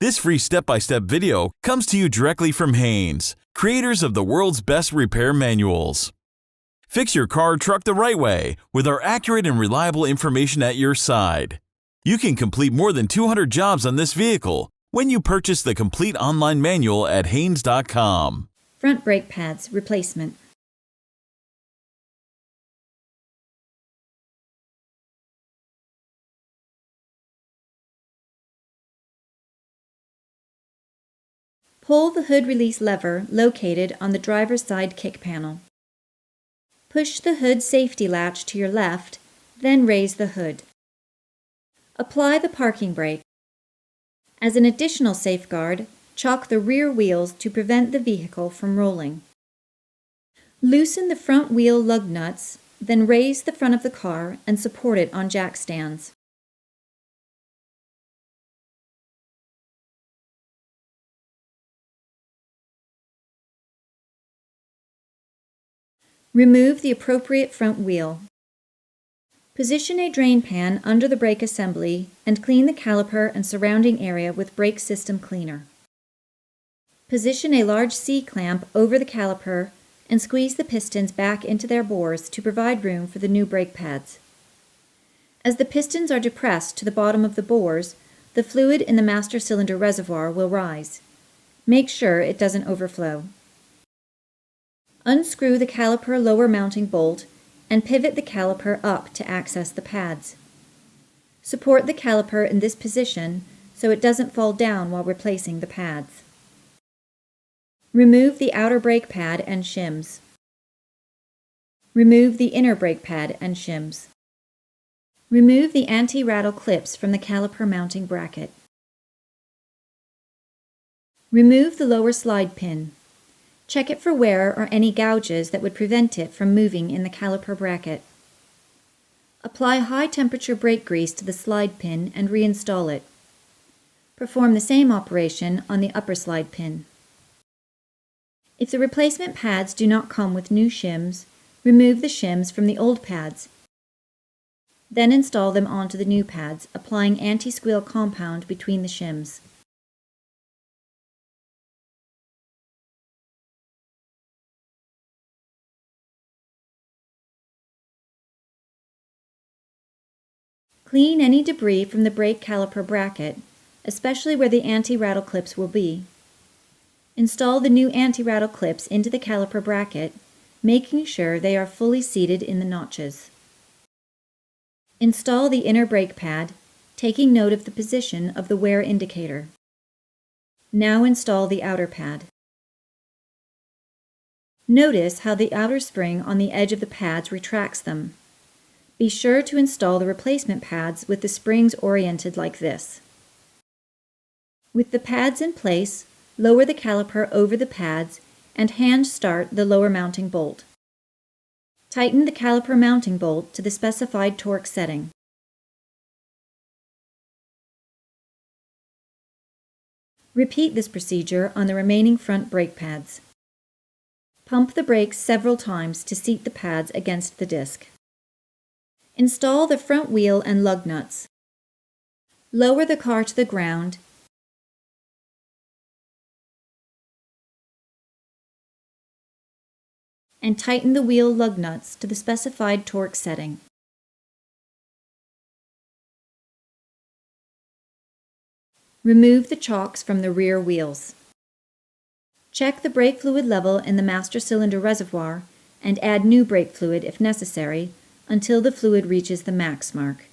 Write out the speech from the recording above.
This free step-by-step video comes to you directly from Haynes, creators of the world's best repair manuals. Fix your car or truck the right way with our accurate and reliable information at your side. You can complete more than 200 jobs on this vehicle when you purchase the complete online manual at Haynes.com. Front brake pads replacement. Pull the hood release lever located on the driver's side kick panel. Push the hood safety latch to your left, then raise the hood. Apply the parking brake. As an additional safeguard, chock the rear wheels to prevent the vehicle from rolling. Loosen the front wheel lug nuts, then raise the front of the car and support it on jack stands. Remove the appropriate front wheel. Position a drain pan under the brake assembly and clean the caliper and surrounding area with brake system cleaner. Position a large C-clamp over the caliper and squeeze the pistons back into their bores to provide room for the new brake pads. As the pistons are depressed to the bottom of the bores, the fluid in the master cylinder reservoir will rise. Make sure it doesn't overflow. Unscrew the caliper lower mounting bolt and pivot the caliper up to access the pads. Support the caliper in this position so it doesn't fall down while replacing the pads. Remove the outer brake pad and shims. Remove the inner brake pad and shims. Remove the anti-rattle clips from the caliper mounting bracket. Remove the lower slide pin. Check it for wear or any gouges that would prevent it from moving in the caliper bracket. Apply high-temperature brake grease to the slide pin and reinstall it. Perform the same operation on the upper slide pin. If the replacement pads do not come with new shims, remove the shims from the old pads. Then install them onto the new pads, applying anti-squeal compound between the shims. Clean any debris from the brake caliper bracket, especially where the anti-rattle clips will be. Install the new anti-rattle clips into the caliper bracket, making sure they are fully seated in the notches. Install the inner brake pad, taking note of the position of the wear indicator. Now install the outer pad. Notice how the outer spring on the edge of the pads retracts them. Be sure to install the replacement pads with the springs oriented like this. With the pads in place, lower the caliper over the pads and hand start the lower mounting bolt. Tighten the caliper mounting bolt to the specified torque setting. Repeat this procedure on the remaining front brake pads. Pump the brakes several times to seat the pads against the disc. Install the front wheel and lug nuts. Lower the car to the ground and tighten the wheel lug nuts to the specified torque setting. Remove the chocks from the rear wheels. Check the brake fluid level in the master cylinder reservoir and add new brake fluid if necessary until the fluid reaches the max mark.